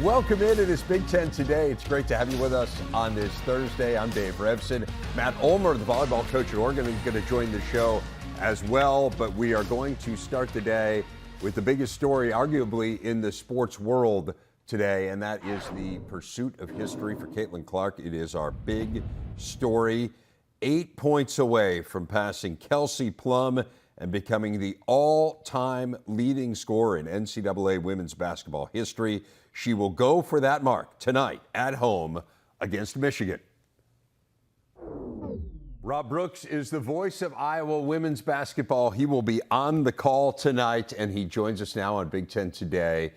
Welcome into this Big Ten Today. It's great to have you with us on this Thursday. I'm Dave Revson. Matt Ulmer, the volleyball coach at Oregon, is going to join the show as well. But we are going to start the day with the biggest story, arguably, in the sports world today, and that is the pursuit of history for Caitlin Clark. It is our big story. 8 points away from passing Kelsey Plum and becoming the all-time leading scorer in NCAA women's basketball history. She will go for that mark tonight at home against Michigan. Rob Brooks is the voice of Iowa women's basketball. He will be on the call tonight, and he joins us now on Big Ten Today.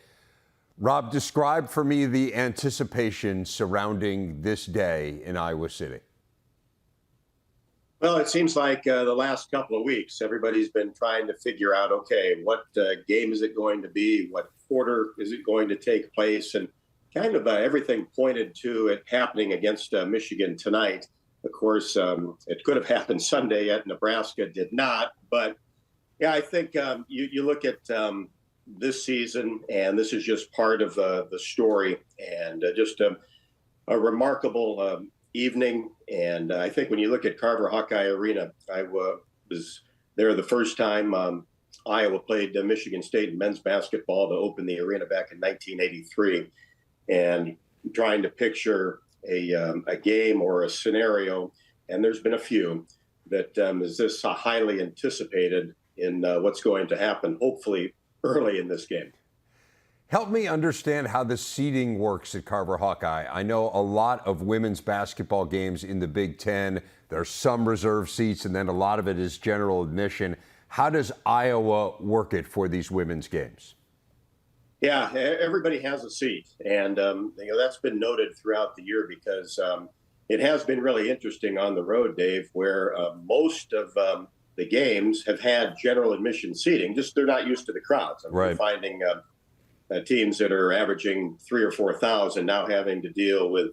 Rob, describe for me the anticipation surrounding this day in Iowa City. Well, it seems like the last couple of weeks, everybody's been trying to figure out, okay, what game is it going to be? What quarter is it going to take place? And kind of everything pointed to it happening against Michigan tonight. Of course, it could have happened Sunday at Nebraska, did not. But, yeah, I think you look at this season, and this is just part of the story, and just a remarkable evening. And I think when you look at Carver Hawkeye Arena, I was there the first time Iowa played Michigan State in men's basketball to open the arena back in 1983. And trying to picture a game or a scenario, and there's been a few, that is this highly anticipated in what's going to happen, hopefully early in this game. Help me understand how the seating works at Carver Hawkeye. I know a lot of women's basketball games in the Big Ten. There are some reserve seats, and then a lot of it is general admission. How does Iowa work it for these women's games? Yeah, everybody has a seat, and that's been noted throughout the year because it has been really interesting on the road, Dave, where most of the games have had general admission seating. Just they're not used to the crowds. Right. We're finding teams that are averaging 3,000 or 4,000 now having to deal with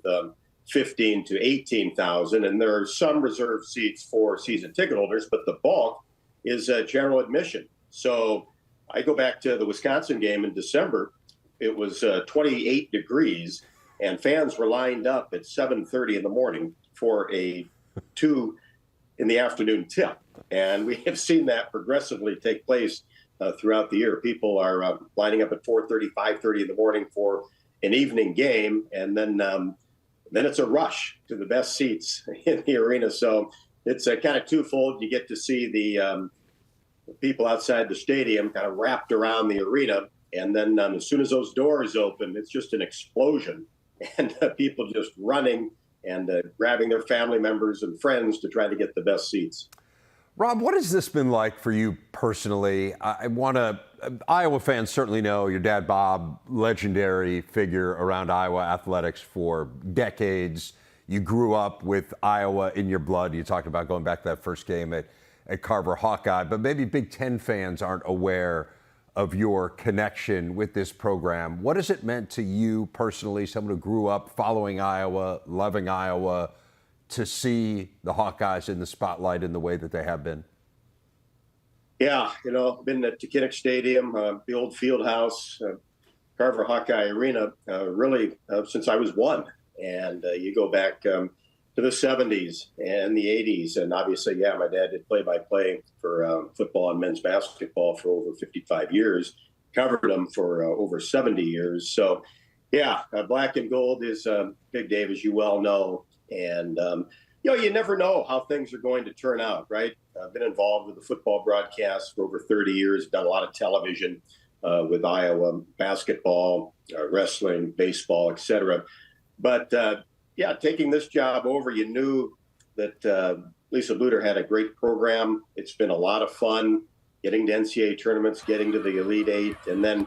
15 to 18,000, and there are some reserved seats for season ticket holders, but the bulk is general admission. So I go back to the Wisconsin game in December. It was 28 degrees, and fans were lined up at 7:30 in the morning for a 2 in the afternoon tip. And we have seen that progressively take place throughout the year. People are lining up at 4:30, 5:30 in the morning for an evening game, and then it's a rush to the best seats in the arena. So it's kind of twofold. You get to see the people outside the stadium kind of wrapped around the arena, and then as soon as those doors open, it's just an explosion, and people just running and grabbing their family members and friends to try to get the best seats. Rob, what has this been like for you personally? Iowa fans certainly know your dad, Bob, legendary figure around Iowa athletics for decades. You grew up with Iowa in your blood. You talked about going back to that first game at Carver Hawkeye, but maybe Big Ten fans aren't aware of your connection with this program. What has it meant to you personally, someone who grew up following Iowa, loving Iowa, to see the Hawkeyes in the spotlight in the way that they have been? Yeah, been at Kinnick Stadium, the old field house, Carver Hawkeye Arena, really since I was one. And you go back to the 70s and the 80s. And obviously, yeah, my dad did play-by-play for football and men's basketball for over 55 years, covered them for over 70 years. So, yeah, black and gold is big, Dave, as you well know. And, you never know how things are going to turn out, right? I've been involved with the football broadcast for over 30 years, done a lot of television with Iowa basketball, wrestling, baseball, et cetera. But, taking this job over, you knew that Lisa Luter had a great program. It's been a lot of fun getting to NCAA tournaments, getting to the Elite Eight, and then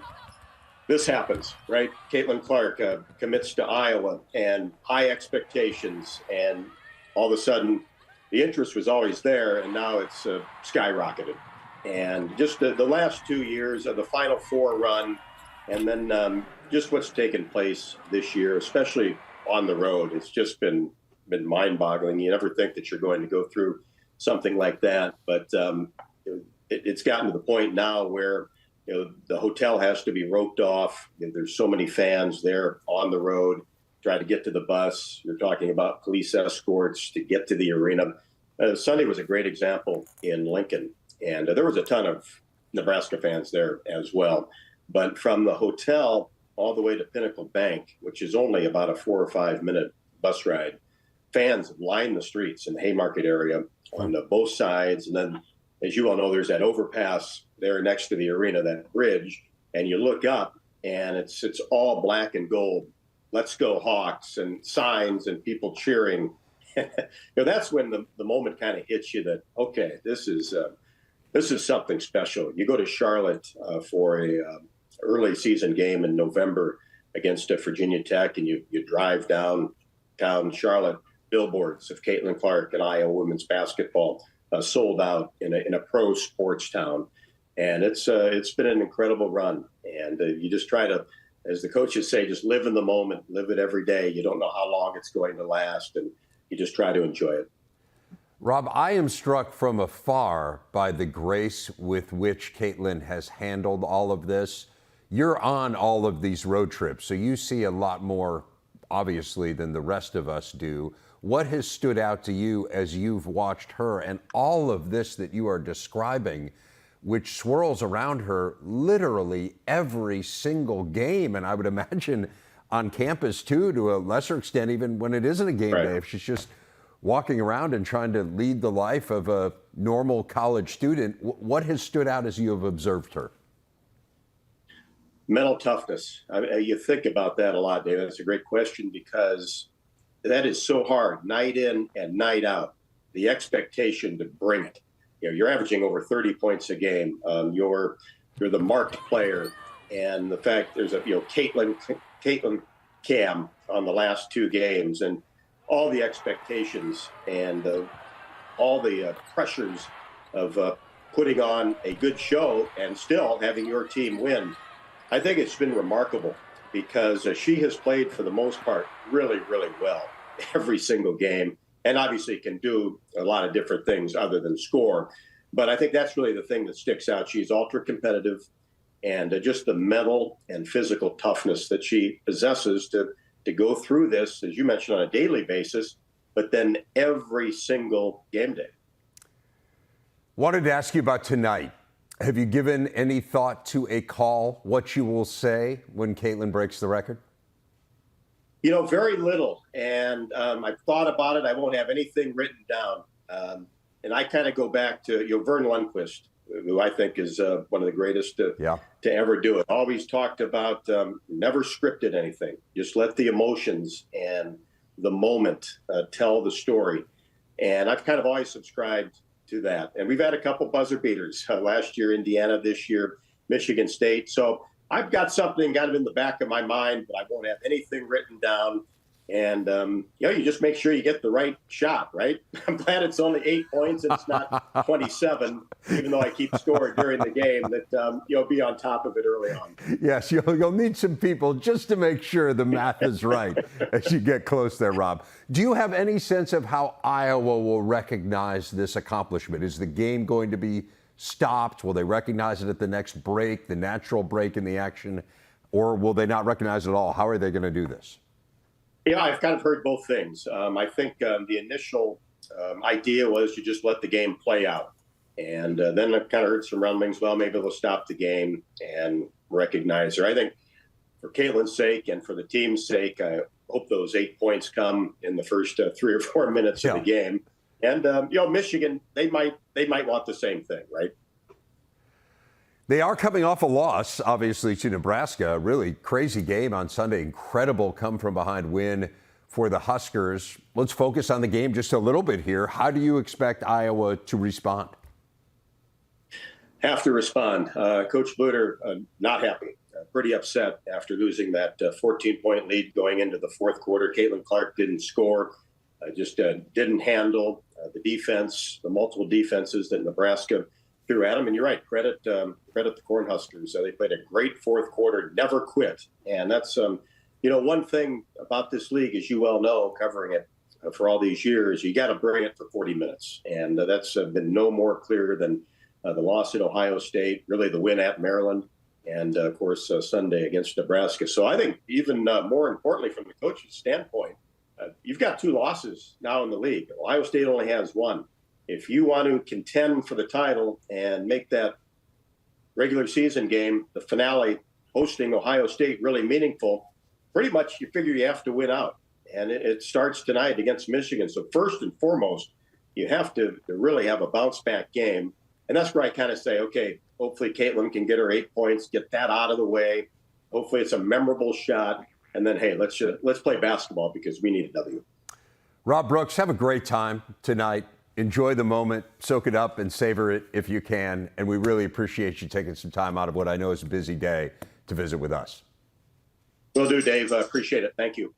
this happens, right? Caitlin Clark commits to Iowa, and high expectations, and all of a sudden the interest was always there, and now it's skyrocketed. And just the last 2 years of the Final Four run, and then just what's taken place this year, especially on the road, it's just been mind-boggling. You never think that you're going to go through something like that, but it's gotten to the point now where the hotel has to be roped off. There's so many fans there on the road, try to get to the bus. You're talking about police escorts to get to the arena. Sunday was a great example in Lincoln, and there was a ton of Nebraska fans there as well. But from the hotel all the way to Pinnacle Bank, which is only about a 4 or 5 minute bus ride, fans lined the streets in the Haymarket area on both sides. And then, as you all know, there's that overpass there next to the arena, that bridge, and you look up and it's all black and gold. Let's go Hawks, and signs and people cheering. That's when the moment kind of hits you that, okay, this is something special. You go to Charlotte for a early season game in November against Virginia Tech, and you drive downtown Charlotte, billboards of Caitlin Clark and Iowa women's basketball sold out in a pro sports town. And it's been an incredible run. And you just try to, as the coaches say, just live in the moment, live it every day. You don't know how long it's going to last, and you just try to enjoy it. Rob, I am struck from afar by the grace with which Caitlin has handled all of this. You're on all of these road trips, so you see a lot more, obviously, than the rest of us do. What has stood out to you as you've watched her and all of this that you are describing, which swirls around her literally every single game, and I would imagine on campus too, to a lesser extent, even when it isn't a game day, if she's just walking around and trying to lead the life of a normal college student? What has stood out as you have observed her? Mental toughness. You think about that a lot, David. That's a great question, because that is so hard, night in and night out. The expectation to bring it. You're averaging over 30 points a game. You're the marked player, and the fact there's a Caitlin Cam on the last 2 games, and all the expectations and all the pressures of putting on a good show and still having your team win. I think it's been remarkable, because she has played, for the most part, really, really well every single game, and obviously can do a lot of different things other than score. But I think that's really the thing that sticks out. She's ultra competitive, and just the mental and physical toughness that she possesses to go through this, as you mentioned, on a daily basis, but then every single game day. Wanted to ask you about tonight. Have you given any thought to a call, what you will say when Caitlin breaks the record? Very little. And I've thought about it. I won't have anything written down. And I kind of go back to Vern Lundquist, who I think is one of the greatest to ever do it. Always talked about never scripted anything. Just let the emotions and the moment tell the story. And I've kind of always subscribed to that. And we've had a couple buzzer beaters last year, Indiana, this year, Michigan State. So I've got something kind of in the back of my mind, but I won't have anything written down. And, you just make sure you get the right shot, right? I'm glad it's only 8 points and it's not 27, even though I keep score during the game, that you'll be on top of it early on. Yes, you'll need some people just to make sure the math is right as you get close there, Rob. Do you have any sense of how Iowa will recognize this accomplishment? Is the game going to be stopped? Will they recognize it at the next break, the natural break in the action, or will they not recognize it at all? How are they going to do this? Yeah, I've kind of heard both things. I think the initial idea was to just let the game play out. And then I've kind of heard some rumblings, well, maybe they'll stop the game and recognize her. I think for Caitlin's sake and for the team's sake, I hope those 8 points come in the first 3 or 4 minutes of the game. And, Michigan, they might want the same thing, right? They are coming off a loss, obviously, to Nebraska. A really crazy game on Sunday. Incredible come-from-behind win for the Huskers. Let's focus on the game just a little bit here. How do you expect Iowa to respond? Have to respond. Coach Bluter, not happy. Pretty upset after losing that 14-point lead going into the fourth quarter. Caitlin Clark didn't score, just didn't handle the defense, the multiple defenses that Nebraska threw at them. And you're right, credit the Cornhuskers. They played a great fourth quarter, never quit. And that's, one thing about this league, as you well know, covering it for all these years, you got to bring it for 40 minutes. And that's been no more clear than the loss at Ohio State, really the win at Maryland. and of course Sunday against Nebraska. So I think even more importantly from the coach's standpoint, you've got 2 losses now in the league. Ohio State only has 1. If you want to contend for the title and make that regular season game, the finale, hosting Ohio State, really meaningful, pretty much you figure you have to win out. And it starts tonight against Michigan. So first and foremost, you have to really have a bounce back game. And that's where I kind of say, okay, hopefully Caitlin can get her 8 points, get that out of the way. Hopefully it's a memorable shot. And then, hey, let's play basketball because we need a W. Rob Brooks, have a great time tonight. Enjoy the moment, soak it up, and savor it if you can. And we really appreciate you taking some time out of what I know is a busy day to visit with us. Will do, Dave. I appreciate it. Thank you.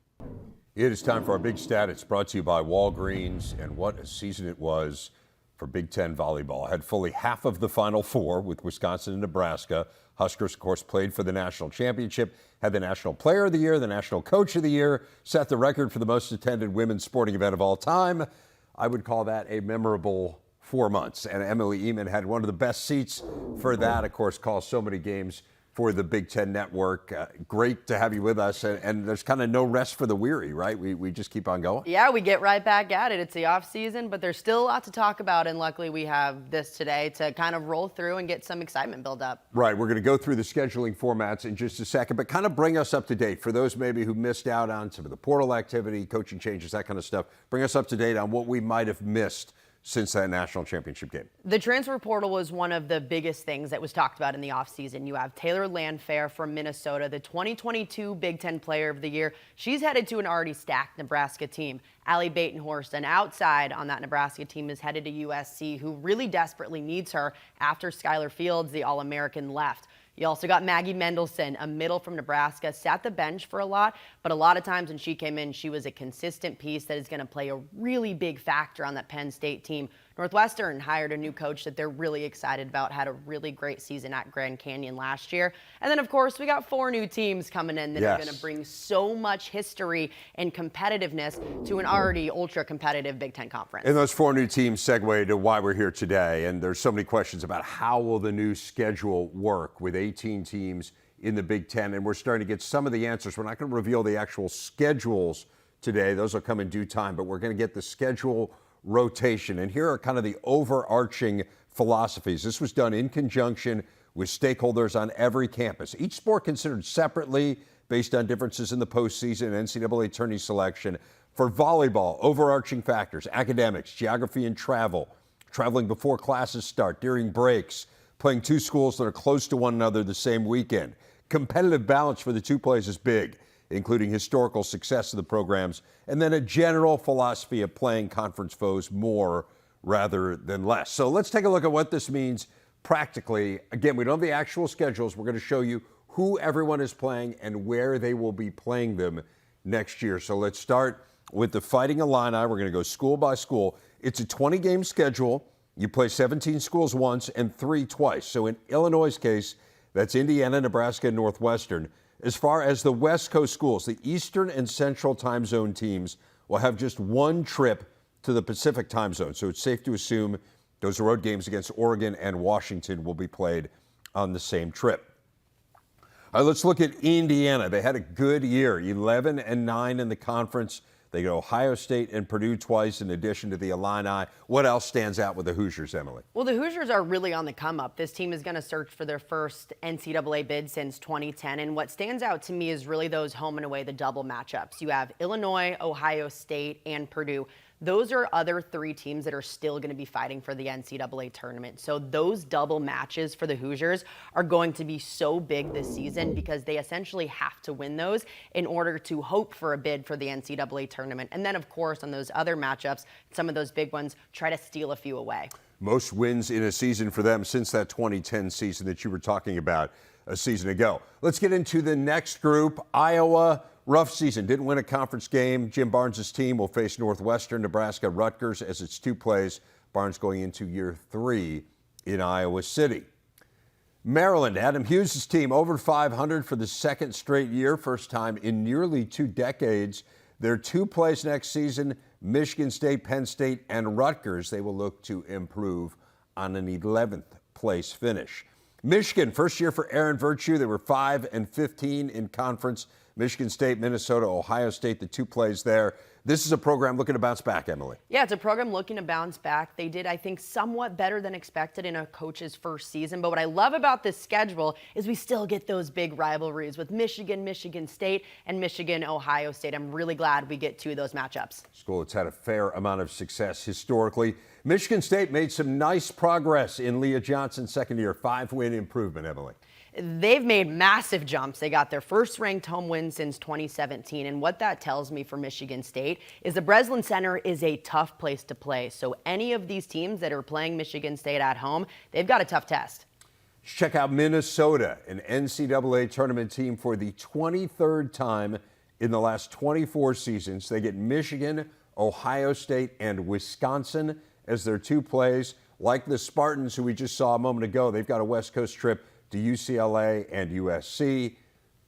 It is time for our Big Stat. It's brought to you by Walgreens, and what a season it was for Big Ten volleyball. Had fully half of the Final Four with Wisconsin and Nebraska. Huskers, of course, played for the national championship, had the National Player of the Year, the National Coach of the Year, set the record for the most attended women's sporting event of all time. I would call that a memorable 4 months, and Emily Ehman had one of the best seats for that, of course, calls so many games for the Big Ten Network. Great to have you with us, and there's kind of no rest for the weary, right? We just keep on going. Yeah, we get right back at it. It's the off season, but there's still a lot to talk about, and luckily we have this today to kind of roll through and get some excitement built up. Right, we're going to go through the scheduling formats in just a second, but kind of bring us up to date for those maybe who missed out on some of the portal activity, coaching changes, that kind of stuff. Bring us up to date on what we might have missed since that national championship game. The transfer portal was one of the biggest things that was talked about in the offseason. You have Taylor Landfair from Minnesota, the 2022 Big Ten Player of the Year. She's headed to an already stacked Nebraska team. Allie Batenhorst, an outside on that Nebraska team, is headed to USC, who really desperately needs her after Skylar Fields, the All-American, left. You also got Maggie Mendelson, a middle from Nebraska, sat the bench for a lot, but a lot of times when she came in, she was a consistent piece that is going to play a really big factor on that Penn State team. Northwestern hired a new coach that they're really excited about, had a really great season at Grand Canyon last year. And then, of course, we got 4 new teams coming in that are going to bring so much history and competitiveness to an already ultra-competitive Big Ten conference. And those 4 new teams segue to why we're here today. And there's so many questions about how will the new schedule work with 18 teams in the Big Ten. And we're starting to get some of the answers. We're not going to reveal the actual schedules today. Those will come in due time. But we're going to get the schedule rotation. And here are kind of the overarching philosophies. This was done in conjunction with stakeholders on every campus. Each sport considered separately based on differences in the postseason and NCAA tourney selection. For volleyball, overarching factors, academics, geography and travel, traveling before classes start, during breaks, playing 2 schools that are close to one another the same weekend. Competitive balance for the 2 plays is big, including historical success of the programs, and then a general philosophy of playing conference foes more rather than less. So let's take a look at what this means practically. Again, we don't have the actual schedules. We're going to show you who everyone is playing and where they will be playing them next year. So let's start with the Fighting Illini. We're going to go school by school. It's a 20-game schedule. You play 17 schools once and 3 twice. So in Illinois' case, that's Indiana, Nebraska, and Northwestern. As far as the West Coast schools, the Eastern and Central time zone teams will have just 1 trip to the Pacific time zone. So it's safe to assume those road games against Oregon and Washington will be played on the same trip. All right, let's look at Indiana. They had a good year, 11-9 in the conference. They go Ohio State and Purdue twice in addition to the Illini. What else stands out with the Hoosiers, Emily? Well, the Hoosiers are really on the come up. This team is going to search for their first NCAA bid since 2010. And what stands out to me is really those home and away, the double matchups. You have Illinois, Ohio State, and Purdue. Those are other 3 teams that are still going to be fighting for the NCAA tournament. So those double matches for the Hoosiers are going to be so big this season because they essentially have to win those in order to hope for a bid for the NCAA tournament. And then, of course, on those other matchups, some of those big ones, try to steal a few away. Most wins in a season for them since that 2010 season that you were talking about a season ago. Let's get into the next group. Iowa. Rough season, didn't win a conference game. Jim Barnes' team will face Northwestern, Nebraska, Rutgers as its 2 plays. Barnes going into year 3 in Iowa City. Maryland, Adam Hughes' team over 500 for the 2nd straight year, first time in nearly 2 decades. Their 2 plays next season, Michigan State, Penn State, and Rutgers. They will look to improve on an 11th place finish. Michigan, first year for Aaron Virtue. They were 5-15 in conference. Michigan State, Minnesota, Ohio State, the two plays there. This is a program looking to bounce back, Emily. Yeah, it's a program looking to bounce back. They did, I think, somewhat better than expected in a coach's first season. But what I love about this schedule is we still get those big rivalries with Michigan, Michigan State, and Michigan, Ohio State. I'm really glad we get two of those matchups. School that's had a fair amount of success historically. Michigan State made some nice progress in Leah Johnson's second year. 5-win improvement, Emily. They've made massive jumps. They got their first ranked home win since 2017. And what that tells me for Michigan State is the Breslin Center is a tough place to play. So any of these teams that are playing Michigan State at home, they've got a tough test. Check out Minnesota, an NCAA tournament team for the 23rd time in the last 24 seasons. They get Michigan, Ohio State, and Wisconsin as their two plays. Like the Spartans, who we just saw a moment ago, they've got a West Coast trip to UCLA and USC.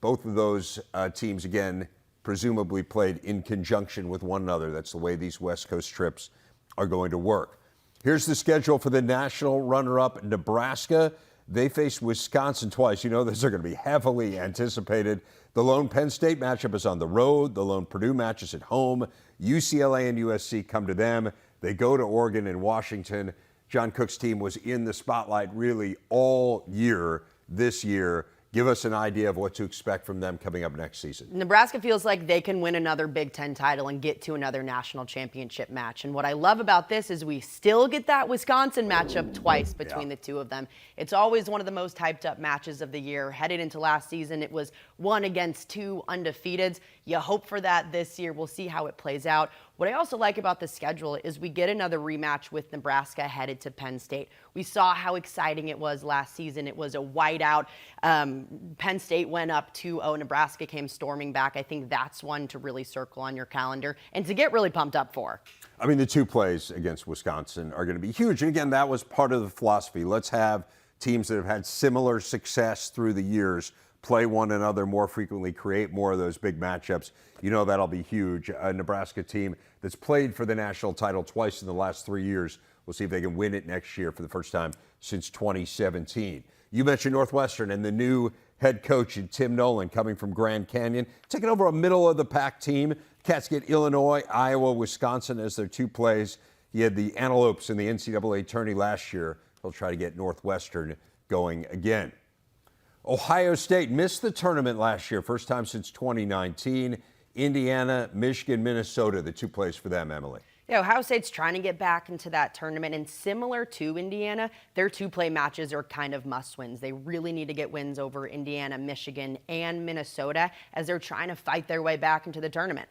Both of those teams, again, presumably played in conjunction with one another. That's the way these West Coast trips are going to work. Here's the schedule for the national runner-up, Nebraska. They face Wisconsin twice. You know, those are going to be heavily anticipated. The lone Penn State matchup is on the road. The lone Purdue match is at home. UCLA and USC come to them. They go to Oregon and Washington. John Cook's team was in the spotlight really all year this year. Give us an idea of what to expect from them coming up next season. Nebraska feels like they can win another Big Ten title and get to another national championship match. And what I love about this is we still get that Wisconsin matchup twice between the two of them. It's always one of the most hyped up matches of the year. Headed into last season, it was 1 against 2 undefeateds. You hope for that this year. We'll see how it plays out. What I also like about the schedule is we get another rematch with Nebraska headed to Penn State. We saw how exciting it was last season. It was a whiteout. Penn State went up 2-0. Nebraska came storming back. I think that's one to really circle on your calendar and to get really pumped up for. I mean, the two plays against Wisconsin are going to be huge. And again, that was part of the philosophy. Let's have teams that have had similar success through the years play one another more frequently, create more of those big matchups. You know that'll be huge. A Nebraska team that's played for the national title twice in the last 3 years. We'll see if they can win it next year for the first time since 2017. You mentioned Northwestern and the new head coach, Tim Nolan, coming from Grand Canyon, taking over a middle-of-the-pack team. Cats get Illinois, Iowa, Wisconsin as their two plays. He had the Antelopes in the NCAA tourney last year. He'll try to get Northwestern going again. Ohio State missed the tournament last year, first time since 2019. Indiana, Michigan, Minnesota, the two plays for them, Emily. Yeah, Ohio State's trying to get back into that tournament, and similar to Indiana, their two-play matches are kind of must-wins. They really need to get wins over Indiana, Michigan, and Minnesota as they're trying to fight their way back into the tournament.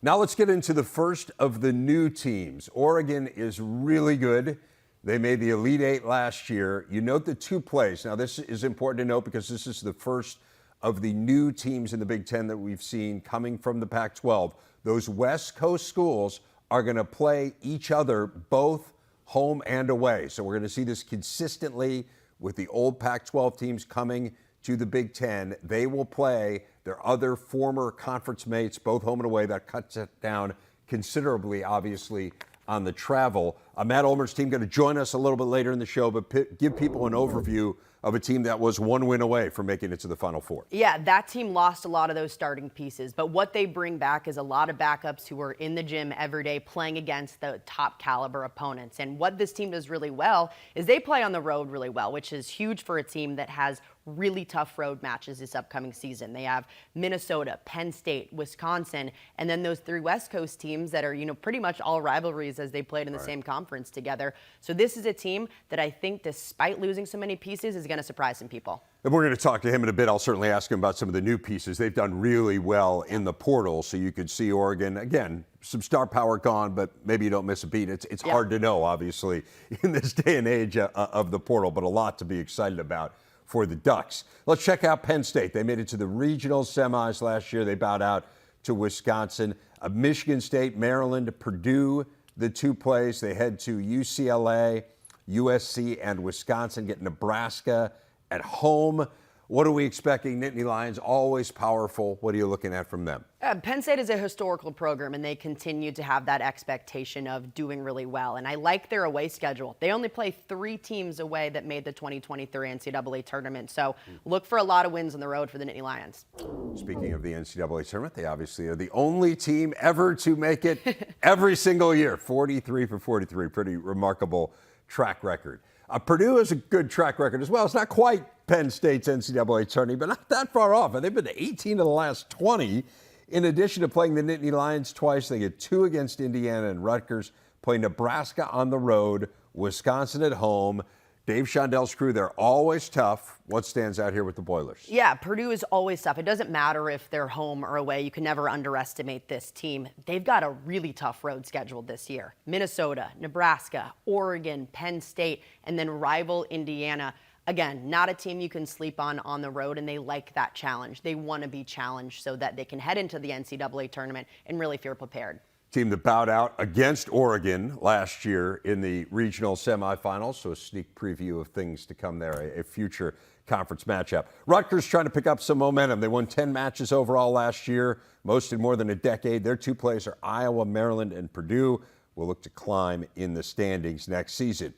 Now let's get into the first of the new teams. Oregon is really good. They made the Elite Eight last year. You note the two plays. Now, this is important to note because this is the first of the new teams in the Big Ten that we've seen coming from the Pac-12. Those West Coast schools are going to play each other both home and away. So we're going to see this consistently with the old Pac-12 teams coming to the Big Ten. They will play their other former conference mates, both home and away. That cuts it down considerably, obviously, on the travel. Matt Ulmer's team going to join us a little bit later in the show, but give people an overview of a team that was one win away from making it to the Final Four. Yeah, that team lost a lot of those starting pieces, but what they bring back is a lot of backups who are in the gym every day playing against the top caliber opponents. And what this team does really well is they play on the road really well, which is huge for a team that has really tough road matches this upcoming season. They have Minnesota, Penn State, Wisconsin, and then those three West Coast teams that are, pretty much all rivalries as they played in the same conference together. So this is a team that I think, despite losing so many pieces, is going to surprise some people. And we're going to talk to him in a bit. I'll certainly ask him about some of the new pieces. They've done really well in the portal, so you could see Oregon, again, some star power gone, but maybe you don't miss a beat. It's hard to know, obviously, in this day and age of the portal, but a lot to be excited about for the Ducks. Let's check out Penn State. They made it to the regional semis last year. They bowed out to Wisconsin. Michigan State, Maryland, Purdue, the two plays. They head to UCLA, USC, and Wisconsin, get Nebraska at home. What are we expecting? Nittany Lions, always powerful. What are you looking at from them? Penn State is a historical program, and they continue to have that expectation of doing really well. And I like their away schedule. They only play 3 teams away that made the 2023 NCAA tournament. So look for a lot of wins on the road for the Nittany Lions. Speaking of the NCAA tournament, they obviously are the only team ever to make it every single year. 43 for 43. Pretty remarkable track record. Purdue has a good track record as well. It's not quite Penn State's NCAA tourney, but not that far off. And they've been to 18 of the last 20. In addition to playing the Nittany Lions twice, they get 2 against Indiana and Rutgers, play Nebraska on the road, Wisconsin at home. Dave Shondel's crew, they're always tough. What stands out here with the Boilers? Yeah, Purdue is always tough. It doesn't matter if they're home or away. You can never underestimate this team. They've got a really tough road schedule this year. Minnesota, Nebraska, Oregon, Penn State, and then rival Indiana. Again, not a team you can sleep on the road, and they like that challenge. They want to be challenged so that they can head into the NCAA tournament and really feel prepared. Team that bowed out against Oregon last year in the regional semifinals, so a sneak preview of things to come there, a future conference matchup. Rutgers trying to pick up some momentum. They won 10 matches overall last year, most in more than a decade. Their 2 plays are Iowa, Maryland, and Purdue. Will look to climb in the standings next season.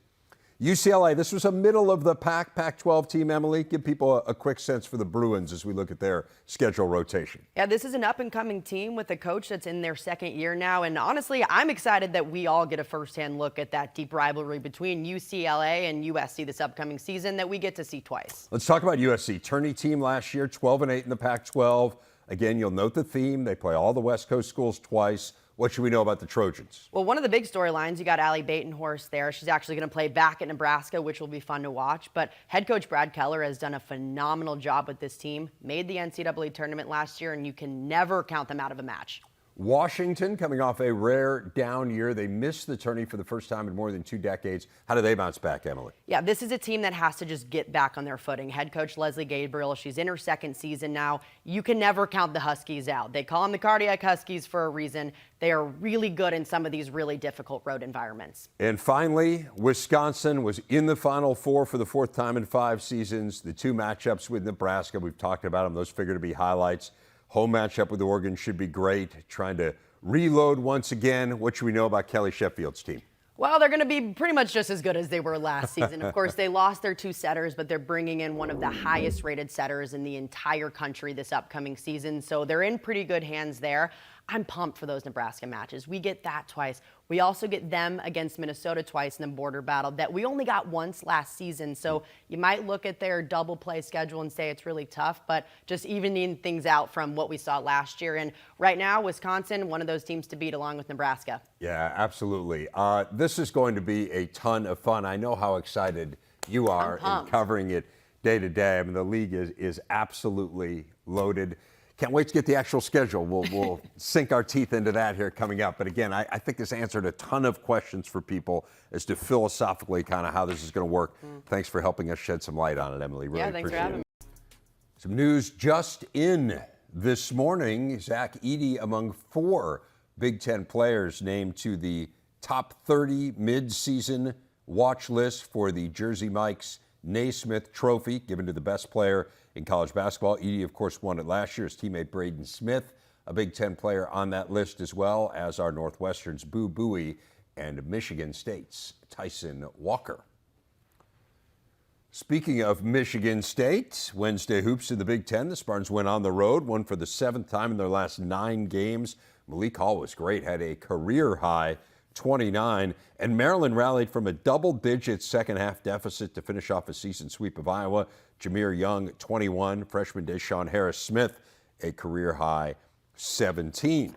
UCLA, this was a middle-of-the-pack Pac-12 team, Emily. Give people a quick sense for the Bruins as we look at their schedule rotation. Yeah, this is an up-and-coming team with a coach that's in their 2nd year now. And honestly, I'm excited that we all get a first-hand look at that deep rivalry between UCLA and USC this upcoming season that we get to see twice. Let's talk about USC. Tourney team last year, 12-8 in the Pac-12. Again, you'll note the theme. They play all the West Coast schools twice. What should we know about the Trojans? Well, one of the big storylines, you got Allie Batenhorst there. She's actually going to play back at Nebraska, which will be fun to watch. But head coach Brad Keller has done a phenomenal job with this team, made the NCAA tournament last year, and you can never count them out of a match. Washington coming off a rare down year. They missed the tourney for the first time in more than 2 decades. How do they bounce back, Emily? Yeah, this is a team that has to just get back on their footing. Head coach Leslie Gabriel, she's in her 2nd season now. You can never count the Huskies out. They call them the Cardiac Huskies for a reason. They are really good in some of these really difficult road environments. And finally, Wisconsin was in the Final Four for the 4th time in 5 seasons. The 2 matchups with Nebraska, we've talked about them. Those figure to be highlights. Home matchup with Oregon should be great. Trying to reload once again. What should we know about Kelly Sheffield's team? Well, they're going to be pretty much just as good as they were last season. Of course, they lost their 2 setters, but they're bringing in one of the highest rated setters in the entire country this upcoming season. So they're in pretty good hands there. I'm pumped for those Nebraska matches. We get that twice. We also get them against Minnesota twice in the border battle that we only got once last season. So you might look at their double play schedule and say it's really tough, but just evening things out from what we saw last year. And right now, Wisconsin, one of those teams to beat along with Nebraska. Yeah, absolutely. This is going to be a ton of fun. I know how excited you are in covering it day to day. I mean, the league is absolutely loaded. Can't wait to get the actual schedule. We'll sink our teeth into that here coming up. But again, I think this answered a ton of questions for people as to philosophically kind of how this is going to work. Thanks for helping us shed some light on it, Emily. Really thanks for appreciate having me. Some news just in this morning. Zach Edey among 4 Big Ten players named to the top 30 mid-season watch list for the Jersey Mike's Naismith Trophy, given to the best player in college basketball. Edey, of course, won it last year. His teammate Braden Smith, a Big Ten player on that list, as well as our Northwestern's Boo Buie and Michigan State's Tyson Walker. Speaking of Michigan State, Wednesday hoops in the Big Ten. The Spartans went on the road, won for the 7th time in their last 9 games. Malik Hall was great, had a career-high 29, and Maryland rallied from a double-digit second-half deficit to finish off a season sweep of Iowa. Jameer Young, 21. Freshman Deshaun Harris-Smith, a career-high 17.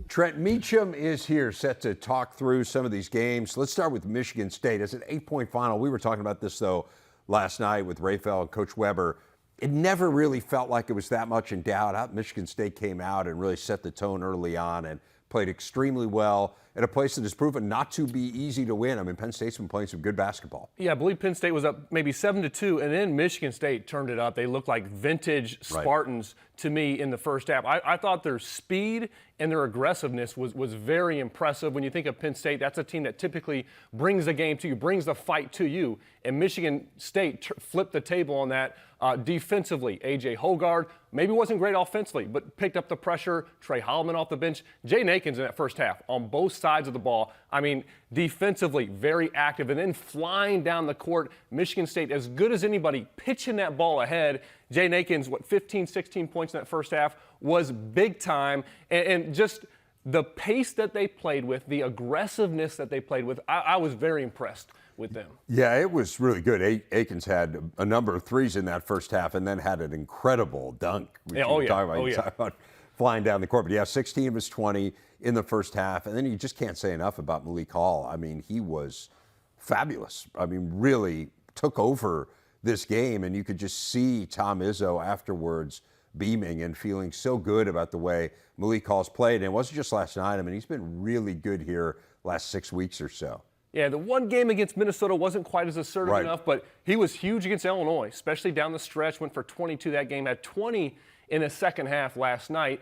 Trent Meacham is here, set to talk through some of these games. Let's start with Michigan State. It's an 8-point final. We were talking about this, though, last night with Raphael and Coach Weber. It never really felt like it was that much in doubt. Michigan State came out and really set the tone early on and played extremely well at a place that has proven not to be easy to win. I mean, Penn State's been playing some good basketball. Yeah, I believe Penn State was up maybe 7-2, and then Michigan State turned it up. They looked like vintage Spartans to me in the first half. I thought their speed and their aggressiveness was very impressive. When you think of Penn State, that's a team that typically brings the game to you, brings the fight to you. And Michigan State flipped the table on that defensively. A.J. Hoggard maybe wasn't great offensively, but picked up the pressure. Trey Holloman off the bench. Jay Nakins in that first half on both sides of the ball. I mean, defensively, very active. And then flying down the court, Michigan State, as good as anybody, pitching that ball ahead. Jay Nakins, 15, 16 points in that first half, was big time. And just the pace that they played with, the aggressiveness that they played with, I was very impressed with them. Yeah, it was really good. Akins had a number of threes in that first half and then had an incredible dunk. Talking about flying down the court. But yeah, 16 of his 20 in the first half. And then you just can't say enough about Malik Hall. I mean, he was fabulous. I mean, really took over this game, and you could just see Tom Izzo afterwards beaming and feeling so good about the way Malik Hall's played. And it wasn't just last night. I mean, he's been really good here last 6 weeks or so. Yeah, the one game against Minnesota wasn't quite as assertive enough, but he was huge against Illinois, especially down the stretch. Went for 22 that game, had 20 in the second half last night.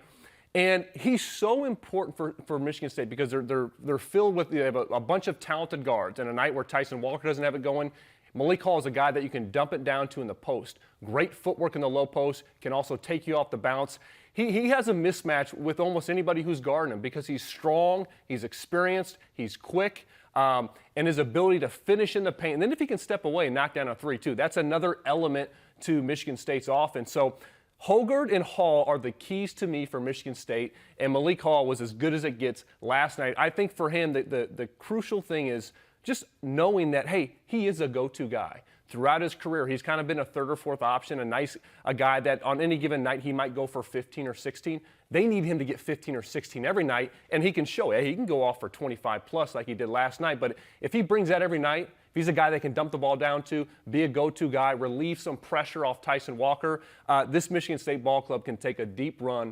And he's so important for Michigan State because they're filled with, they have a bunch of talented guards. And a night where Tyson Walker doesn't have it going, Malik Hall is a guy that you can dump it down to in the post. Great footwork in the low post, can also take you off the bounce. He has a mismatch with almost anybody who's guarding him because he's strong, he's experienced, he's quick, and his ability to finish in the paint. And then if he can step away and knock down a 3 too, that's another element to Michigan State's offense. So Hoggard and Hall are the keys to me for Michigan State, and Malik Hall was as good as it gets last night. I think for him, the crucial thing is just knowing that, hey, he is a go-to guy. Throughout his career, he's kind of been a third or fourth option, a guy that on any given night he might go for 15 or 16. They need him to get 15 or 16 every night, and he can show it. He can go off for 25 plus like he did last night, but if he brings that every night, if he's a guy that can dump the ball down to, be a go-to guy, relieve some pressure off Tyson Walker, this Michigan State ball club can take a deep run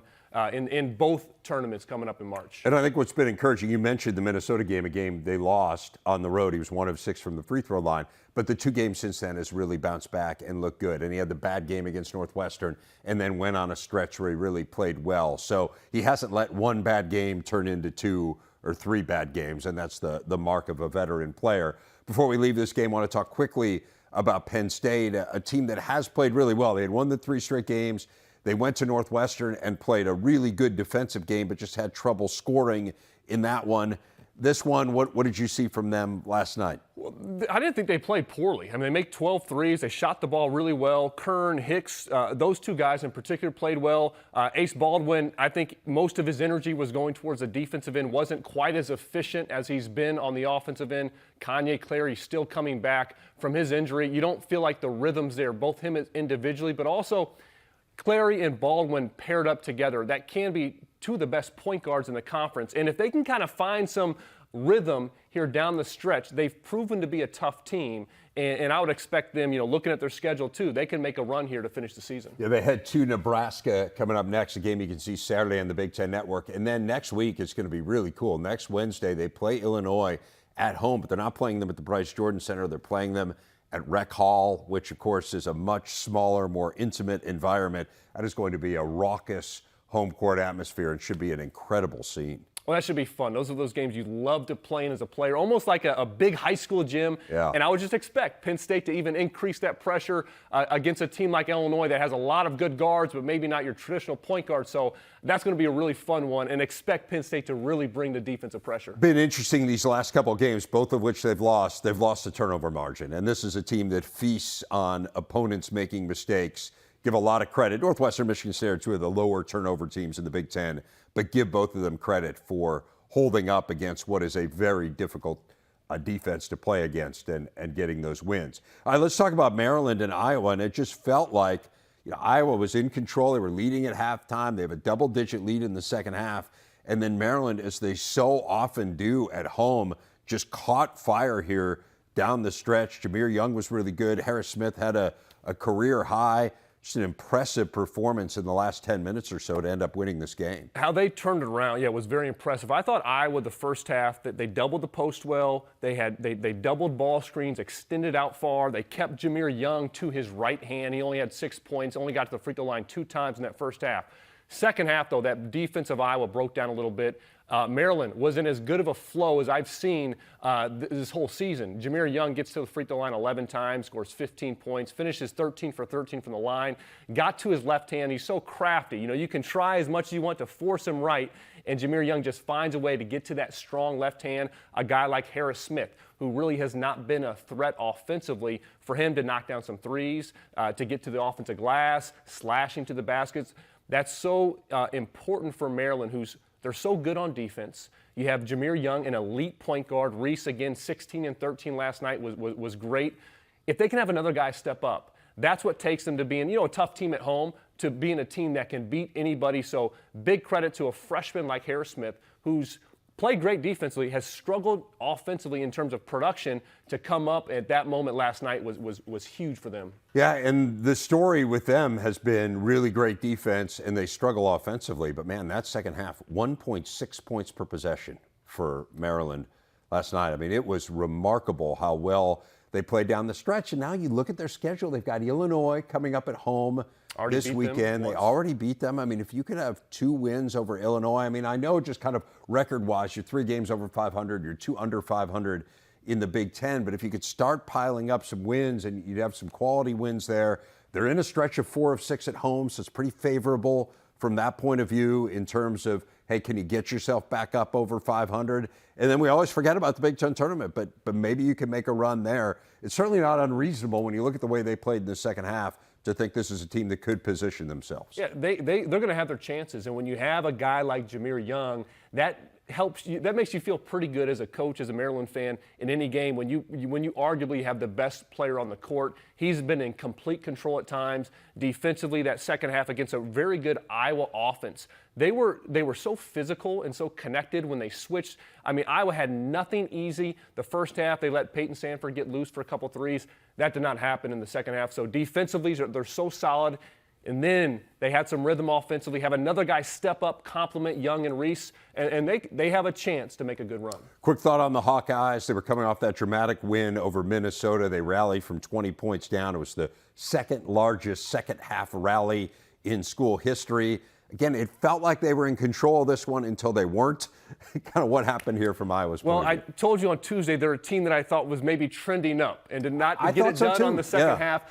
in both tournaments coming up in March. And I think what's been encouraging, you mentioned the Minnesota game, a game they lost on the road. He was 1 of 6 from the free throw line. But the 2 games since then has really bounced back and looked good. And he had the bad game against Northwestern and then went on a stretch where he really played well. So he hasn't let one bad game turn into 2 or 3 bad games, and that's the mark of a veteran player. Before we leave this game, I want to talk quickly about Penn State, a team that has played really well. They had won the 3 straight games. They went to Northwestern and played a really good defensive game, but just had trouble scoring in that one. This one, what did you see from them last night? Well, I didn't think they played poorly. I mean, they make 12 threes. They shot the ball really well. Kern, Hicks, those 2 guys in particular played well. Ace Baldwin, I think most of his energy was going towards the defensive end. Wasn't quite as efficient as he's been on the offensive end. Kanye Clary still coming back from his injury. You don't feel like the rhythm's there, both him individually, but also Clary and Baldwin paired up together. That can be 2 of the best point guards in the conference. And if they can kind of find some rhythm here down the stretch, they've proven to be a tough team. And I would expect them, looking at their schedule too, they can make a run here to finish the season. Yeah, they head to Nebraska coming up next, a game you can see Saturday on the Big Ten Network. And then next week, it's going to be really cool. Next Wednesday, they play Illinois at home, but they're not playing them at the Bryce Jordan Center. They're playing them at Rec Hall, which, of course, is a much smaller, more intimate environment. That is going to be a raucous home court atmosphere and should be an incredible scene. Well, that should be fun. Those are those games you love to play in as a player, almost like a big high school gym. Yeah. And I would just expect Penn State to even increase that pressure against a team like Illinois that has a lot of good guards, but maybe not your traditional point guard. So that's going to be a really fun one, and expect Penn State to really bring the defensive pressure. Been interesting these last couple of games, both of which they've lost. They've lost the turnover margin, and this is a team that feasts on opponents making mistakes. Give a lot of credit. Northwestern, Michigan State are 2 of the lower turnover teams in the Big Ten, but give both of them credit for holding up against what is a very difficult defense to play against and getting those wins. All right, let's talk about Maryland and Iowa, and it just felt like Iowa was in control. They were leading at halftime. They have a double-digit lead in the second half, and then Maryland, as they so often do at home, just caught fire here down the stretch. Jameer Young was really good. Harris Smith had a career high. just an impressive performance in the last 10 minutes or so to end up winning this game. How they turned it around, yeah, was very impressive. I thought Iowa the first half, that they doubled the post well. They doubled ball screens, extended out far. They kept Jameer Young to his right hand. He only had 6 points, only got to the free throw line 2 times in that first half. Second half, though, that defense of Iowa broke down a little bit. Maryland was in as good of a flow as I've seen this whole season. Jameer Young gets to the free throw line 11 times, scores 15 points, finishes 13 for 13 from the line, got to his left hand. He's so crafty. You know, you can try as much as you want to force him right, and Jameer Young just finds a way to get to that strong left hand. A guy like Harris Smith, who really has not been a threat offensively, for him to knock down some threes, to get to the offensive glass, slashing to the baskets. That's so important for Maryland, they're so good on defense. You have Jameer Young, an elite point guard. Reese, again, 16 and 13 last night was great. If they can have another guy step up, that's what takes them to being, you know, a tough team at home, to being a team that can beat anybody. So big credit to a freshman like Harris Smith, who's played great defensively, has struggled offensively in terms of production. To come up at that moment last night was huge for them. Yeah, and the story with them has been really great defense, and they struggle offensively. But, man, that second half, 1.6 points per possession for Maryland last night. I mean, it was remarkable how well they played down the stretch. And now you look at their schedule. They've got Illinois coming up at home this weekend. They already beat them. I mean, if you could have 2 wins over Illinois, I mean, I know just kind of record-wise, you're 3 games over 500, you're 2 under 500 in the Big Ten. But if you could start piling up some wins, and you'd have some quality wins there. They're in a stretch of 4 of 6 at home, so it's pretty favorable from that point of view in terms of, hey, can you get yourself back up over 500? And then we always forget about the Big Ten tournament, but maybe you can make a run there. It's certainly not unreasonable when you look at the way they played in the second half to think this is a team that could position themselves. Yeah, they're going to have their chances. And when you have a guy like Jameer Young, that helps you. That makes you feel pretty good as a coach, as a Maryland fan, in any game when you arguably have the best player on the court. He's been in complete control at times. Defensively, that second half against a very good Iowa offense, they were so physical and so connected when they switched. I mean, Iowa had nothing easy. The first half, they let Peyton Sandford get loose for a couple threes. That did not happen in the second half. So defensively, they're so solid. And then they had some rhythm offensively, have another guy step up, compliment Young and Reese, and they have a chance to make a good run. Quick thought on the Hawkeyes. They were coming off that dramatic win over Minnesota. They rallied from 20 points down. It was the second largest second half rally in school history. Again, it felt like they were in control of this one until they weren't. Kind of what happened here from Iowa's point of view. I told you on Tuesday they're a team that I thought was maybe trending up and did not get it done on the second half.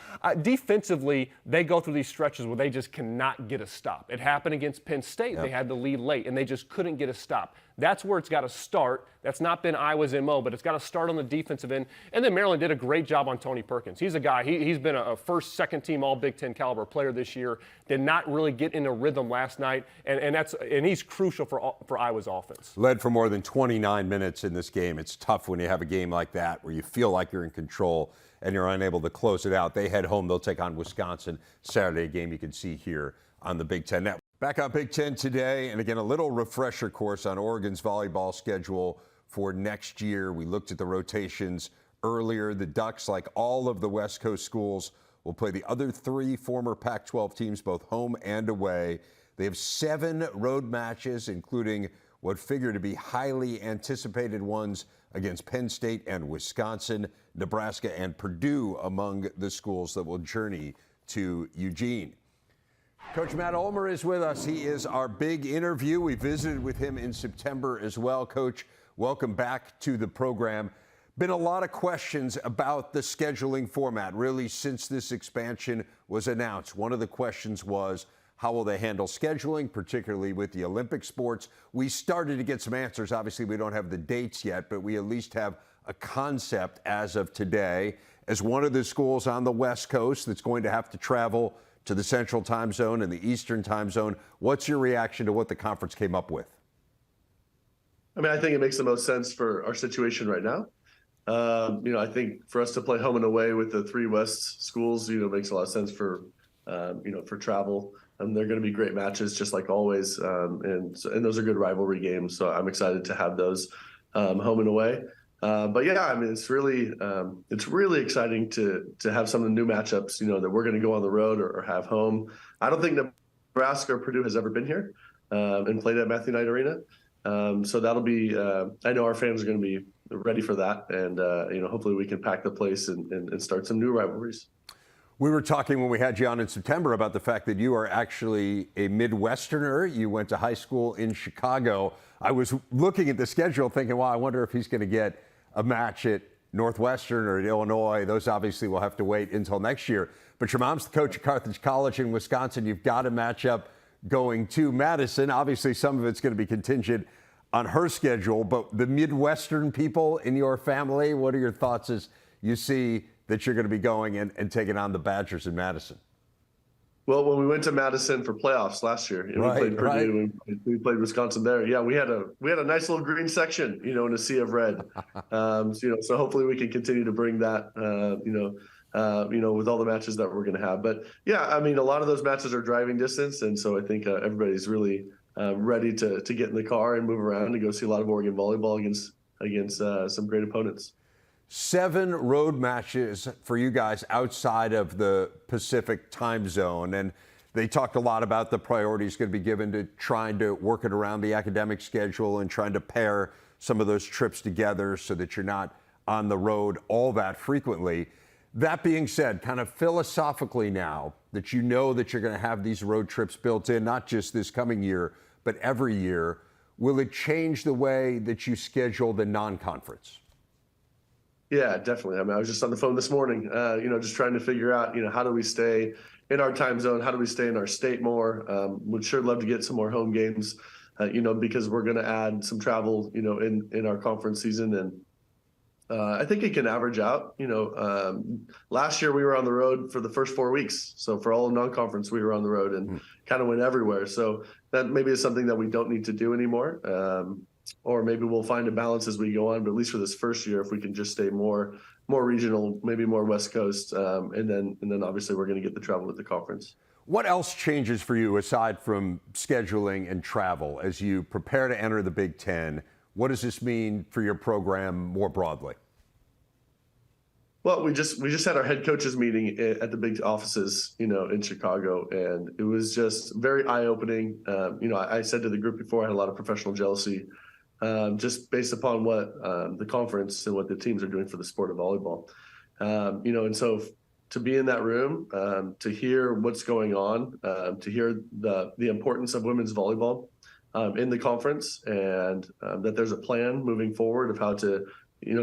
Defensively, they go through these stretches where they just cannot get a stop. It happened against Penn State. They had the lead late, and they just couldn't get a stop. That's where it's got to start. That's not been Iowa's MO, but it's got to start on the defensive end. And then Maryland did a great job on Tony Perkins. He's a guy, he's been a first, second team all Big Ten caliber player this year. Did not really get in a rhythm last night, and he's crucial for Iowa's offense. Led for more than 29 minutes in this game. It's tough when you have a game like that where you feel like you're in control and you're unable to close it out. They head home. They'll take on Wisconsin Saturday, game you can see here on the Big Ten Network. Back on Big Ten today, and again, a little refresher course on Oregon's volleyball schedule for next year. We looked at the rotations earlier. The Ducks, like all of the West Coast schools, will play the other 3 former Pac-12 teams, both home and away. They have 7 road matches, including what figure to be highly anticipated ones against Penn State and Wisconsin, Nebraska, and Purdue among the schools that will journey to Eugene. Coach Matt Ulmer is with us. He is our big interview. We visited with him in September as well. Coach, welcome back to the program. Been a lot of questions about the scheduling format, really, since this expansion was announced. One of the questions was, how will they handle scheduling, particularly with the Olympic sports? We started to get some answers. Obviously, we don't have the dates yet, but we at least have a concept as of today. As one of the schools on the West Coast that's going to have to travel to the Central Time Zone and the Eastern Time Zone, what's your reaction to what the conference came up with? I mean, I think it makes the most sense for our situation right now. I think for us to play home and away with the 3 West schools, makes a lot of sense for travel. They're going to be great matches, just like always, and those are good rivalry games. So I'm excited to have those home and away. But yeah, I mean, it's really exciting to have some of the new matchups, that we're going to go on the road or have home. I don't think Nebraska or Purdue has ever been here and played at Matthew Knight Arena. So that'll be, I know our fans are going to be ready for that. And, hopefully we can pack the place and start some new rivalries. We were talking when we had you on in September about the fact that you are actually a Midwesterner. You went to high school in Chicago. I was looking at the schedule thinking, wow, I wonder if he's going to get a match at Northwestern or at Illinois. Those obviously will have to wait until next year. But your mom's the coach at Carthage College in Wisconsin. You've got a matchup going to Madison. Obviously, some of it's going to be contingent on her schedule. But the Midwestern people in your family, what are your thoughts as you see that you're going to be going and taking on the Badgers in Madison? Well, when we went to Madison for playoffs last year, we played Purdue and we played Wisconsin there. Yeah, we had a nice little green section, in a sea of red. So hopefully we can continue to bring that, with all the matches that we're going to have. But yeah, I mean, a lot of those matches are driving distance, and so I think everybody's really ready to get in the car and move around and go see a lot of Oregon volleyball against some great opponents. 7 road matches for you guys outside of the Pacific time zone. And they talked a lot about the priorities going to be given to trying to work it around the academic schedule and trying to pair some of those trips together so that you're not on the road all that frequently. That being said, kind of philosophically now that you know that you're going to have these road trips built in, not just this coming year, but every year, will it change the way that you schedule the non-conference? Yeah, definitely. I mean, I was just on the phone this morning, just trying to figure out, how do we stay in our time zone? How do we stay in our state more? Would sure love to get some more home games, because we're going to add some travel, in our conference season. And I think it can average out, last year we were on the road for the first 4 weeks. So for all of non-conference, we were on the road and kind of went everywhere. So that maybe is something that we don't need to do anymore. Or maybe we'll find a balance as we go on, but at least for this first year, if we can just stay more regional, maybe more West Coast, and then obviously we're going to get the travel with the conference. What else changes for you aside from scheduling and travel as you prepare to enter the Big Ten? What does this mean for your program more broadly? Well, we just had our head coaches meeting at the big offices, in Chicago, and it was just very eye-opening. I said to the group before, I had a lot of professional jealousy, just based upon what the conference and what the teams are doing for the sport of volleyball. And so to be in that room, to hear what's going on, to hear the importance of women's volleyball in the conference, and that there's a plan moving forward of how to,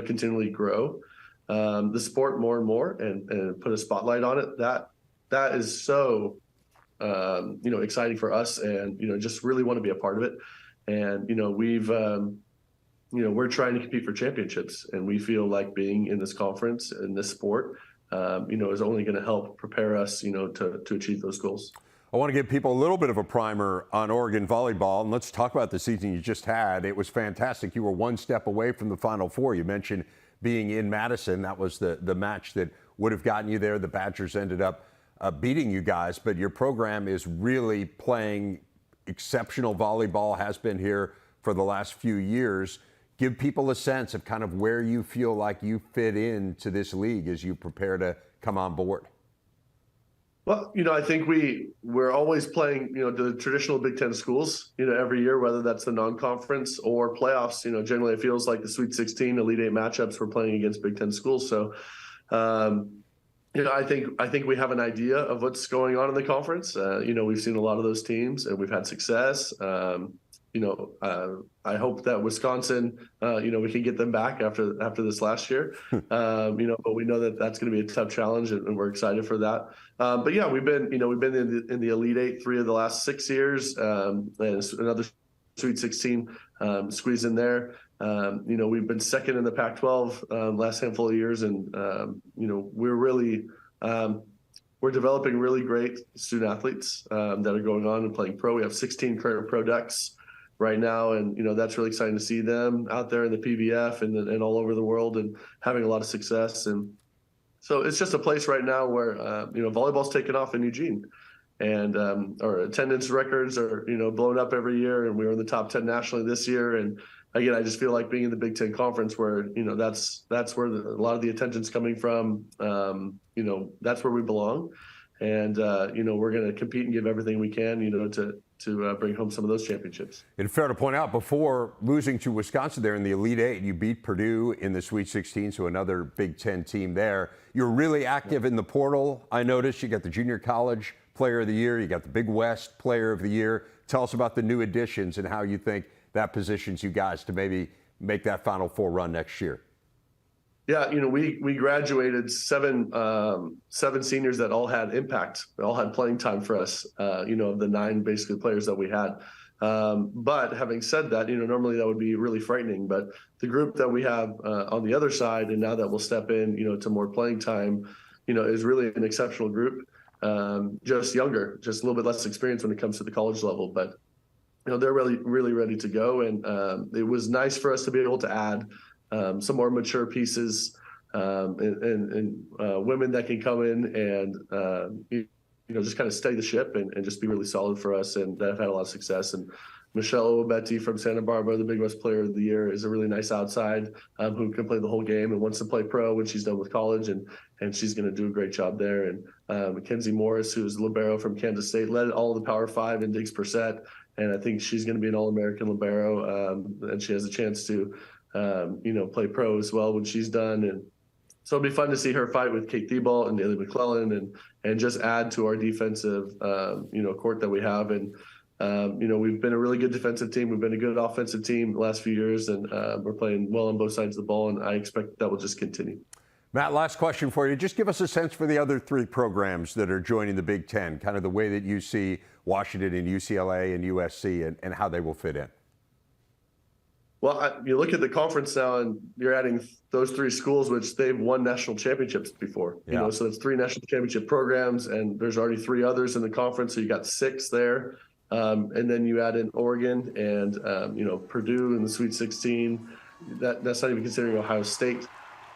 continually grow the sport more and more and put a spotlight on it. That is so, exciting for us, and, just really want to be a part of it. And, we're trying to compete for championships, and we feel like being in this conference and this sport, is only going to help prepare us, to achieve those goals. I want to give people a little bit of a primer on Oregon volleyball, and let's talk about the season you just had. It was fantastic. You were one step away from the Final Four. You mentioned being in Madison. That was the match that would have gotten you there. The Badgers ended up beating you guys, but your program is really playing exceptional volleyball, has been here for the last few years. Give people a sense of kind of where you feel like you fit into this league as you prepare to come on board. Well, I think we're always playing, the traditional Big Ten schools, every year, whether that's the non-conference or playoffs. Generally it feels like the Sweet 16, Elite 8 matchups we're playing against Big Ten schools. So, I think we have an idea of what's going on in the conference. We've seen a lot of those teams and we've had success. I hope that Wisconsin, we can get them back after this last year. But we know that that's going to be a tough challenge, and we're excited for that. But yeah, we've been in the Elite 8 3 of the last 6 years, and another Sweet 16 squeeze in there. We've been second in the Pac-12 last handful of years, and we're developing really great student athletes that are going on and playing pro. We have 16 current pro decks right now, and that's really exciting to see them out there in the PBF and all over the world and having a lot of success. And so it's just a place right now where volleyball's taken off in Eugene, and our attendance records are, blown up every year, and we were in the top 10 nationally this year. And again, I just feel like being in the Big Ten Conference where, that's where a lot of the attention's coming from. That's where we belong. And, we're going to compete and give everything we can, to bring home some of those championships. And fair to point out, before losing to Wisconsin there in the Elite Eight, you beat Purdue in the Sweet 16, so another Big Ten team there. You're really active in the portal, I noticed. You got the Junior College Player of the Year. You got the Big West Player of the Year. Tell us about the new additions and how you think that positions you guys to maybe make that Final Four run next year. Yeah, we graduated seven seniors that all had impact. They all had playing time for us, of the 9 basically players that we had. But having said that, normally that would be really frightening. But the group that we have on the other side, and now that we'll step in, to more playing time, is really an exceptional group. Just younger, just a little bit less experience when it comes to the college level. But, they're really, really ready to go. And it was nice for us to be able to add some more mature pieces and women that can come in and just kind of steady the ship and just be really solid for us, and that have had a lot of success. And Michelle Obetti from Santa Barbara, the Big West Player of the Year, is a really nice outside who can play the whole game and wants to play pro when she's done with college, and she's going to do a great job there. And Mackenzie Morris, who's libero from Kansas State, led all of the Power 5 in digs per set, and I think she's going to be an All-American libero, and she has a chance to play pro as well when she's done. And so it'll be fun to see her fight with Kate Thibault and Daly McClellan and just add to our defensive, court that we have. And, we've been a really good defensive team. We've been a good offensive team the last few years, and we're playing well on both sides of the ball, and I expect that will just continue. Matt, last question for you. Just give us a sense for the other 3 programs that are joining the Big Ten, kind of the way that you see Washington and UCLA and USC and how they will fit in. Well, you look at the conference now, and you're adding those 3 schools, which they've won national championships before. Yeah. So it's 3 national championship programs, and there's already 3 others in the conference, so you got 6 there. And then you add in Oregon and Purdue in the Sweet 16. That's not even considering Ohio State.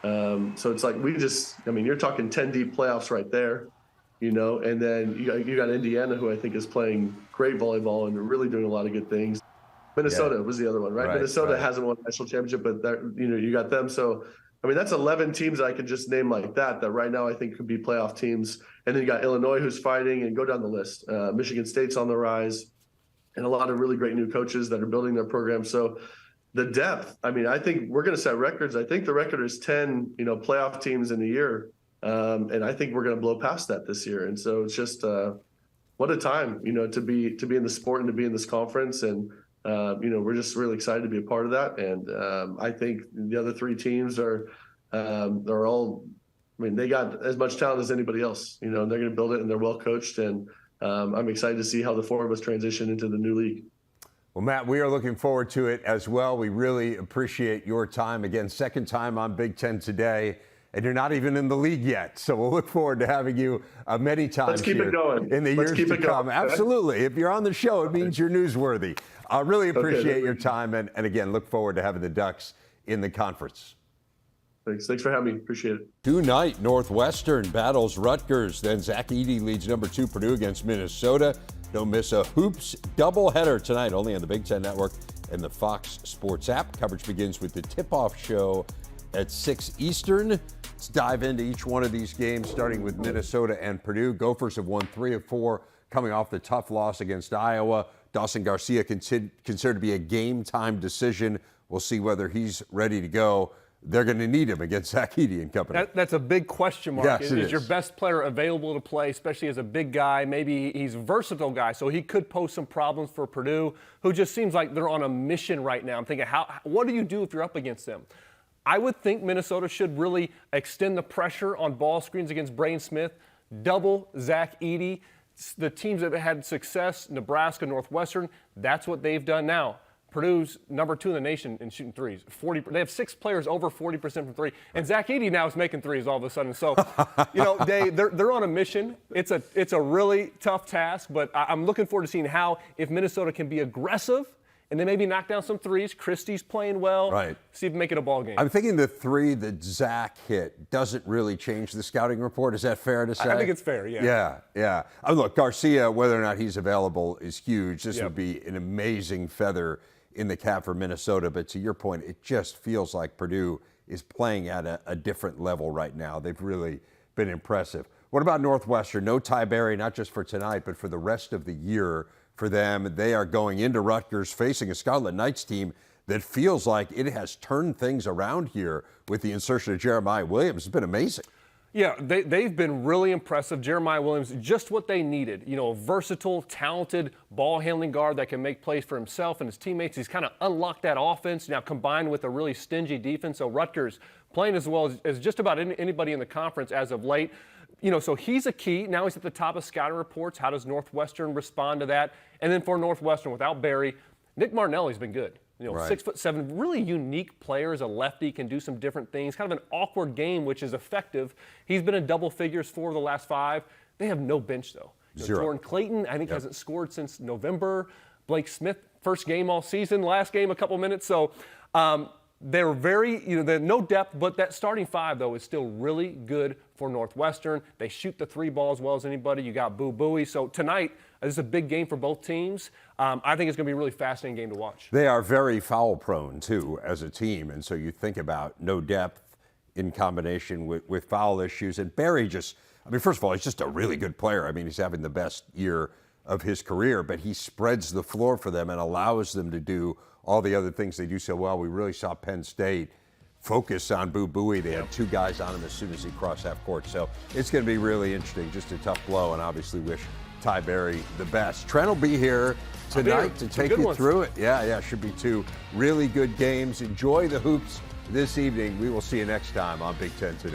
So it's like you're talking 10 deep playoffs right there. And then you got Indiana, who I think is playing great volleyball and really doing a lot of good things. Minnesota was the other one, right? Minnesota hasn't won a national championship, but you got them. So, that's 11 teams that I could just name like that right now I think could be playoff teams. And then you got Illinois, who's fighting, and go down the list. Michigan State's on the rise, and a lot of really great new coaches that are building their program. So the depth, I think we're going to set records. I think the record is 10, playoff teams in a year. And I think we're going to blow past that this year. And so it's just, what a time, to be in the sport and to be in this conference. And, we're just really excited to be a part of that. And I think the other 3 teams are all, they got as much talent as anybody else, and they're going to build it, and they're well coached. And I'm excited to see how the 4 of us transition into the new league. Well, Matt, we are looking forward to it as well. We really appreciate your time. Again, second time on Big Ten Today, and you're not even in the league yet. So we'll look forward to having you many times Let's keep here it going. In the years to come. Absolutely. If you're on the show, it means you're newsworthy. I really appreciate your time, and again, look forward to having the Ducks in the conference. Thanks for having me. Appreciate it. Tonight, Northwestern battles Rutgers. Then Zach Edey leads number 2 Purdue against Minnesota. Don't miss a hoops doubleheader tonight, only on the Big Ten Network and the Fox Sports app. Coverage begins with the tip-off show at 6 Eastern. Let's dive into each one of these games, starting with Minnesota and Purdue. Gophers have won 3 of 4, coming off the tough loss against Iowa. Dawson Garcia considered to be a game-time decision. We'll see whether he's ready to go. They're going to need him against Zach Edey and company. That's a big question mark. Yes, is your best player available to play, especially as a big guy? Maybe he's a versatile guy, so he could pose some problems for Purdue, who just seems like they're on a mission right now. I'm thinking, what do you do if you're up against them? I would think Minnesota should really extend the pressure on ball screens against Braden Smith, double Zach Edey. The teams that have had success, Nebraska, Northwestern, that's what they've done now. Purdue's number 2 in the nation in shooting threes. They have 6 players over 40% from 3, and Zach Edey now is making threes all of a sudden. So, they're on a mission. It's a really tough task, but I'm looking forward to seeing if Minnesota can be aggressive and then maybe knock down some threes. Christie's playing well. Right. See if we make it a ball game. I'm thinking the three that Zach hit doesn't really change the scouting report. Is that fair to say? I think it's fair, yeah. Yeah. Look, Garcia, whether or not he's available is huge. This would be an amazing feather in the cap for Minnesota. But to your point, it just feels like Purdue is playing at a different level right now. They've really been impressive. What about Northwestern? No Ty Berry, not just for tonight, but for the rest of the year for them. They are going into Rutgers facing a Scarlet Knights team that feels like it has turned things around here with the insertion of Jeremiah Williams. It's been amazing. Yeah, they've been really impressive. Jeremiah Williams, just what they needed. You know, a versatile, talented ball-handling guard that can make plays for himself and his teammates. He's kind of unlocked that offense now, combined with a really stingy defense. So Rutgers playing as well as just about anybody in the conference as of late. You know, so he's a key. Now he's at the top of scouting reports. How does Northwestern respond to that? And then for Northwestern, without Barry, Nick Martinelli's been good. You know, 6'7", really unique player as a lefty, can do some different things. Kind of an awkward game, which is effective. He's been in double figures 4 of the last 5. They have no bench, though. Zero. Jordan Clayton, I think, hasn't scored since November. Blake Smith, first game all season, last game a couple minutes. So they're very, they're no depth, but that starting 5, though, is still really good for Northwestern. They shoot the 3 ball as well as anybody. You got Boo Buie. So tonight, this is a big game for both teams. I think it's going to be a really fascinating game to watch. They are very foul prone, too, as a team. And so you think about no depth in combination with foul issues. And Barry just, first of all, he's just a really good player. He's having the best year of his career, but he spreads the floor for them and allows them to do all the other things they do so well. We really saw Penn State focus on Boo Buie. They had 2 guys on him as soon as he crossed half court. So it's going to be really interesting. Just a tough blow, and obviously wish Ty Berry the best. Trent will be here tonight to take you through it. Yeah, should be 2 really good games. Enjoy the hoops this evening. We will see you next time on Big Ten Today.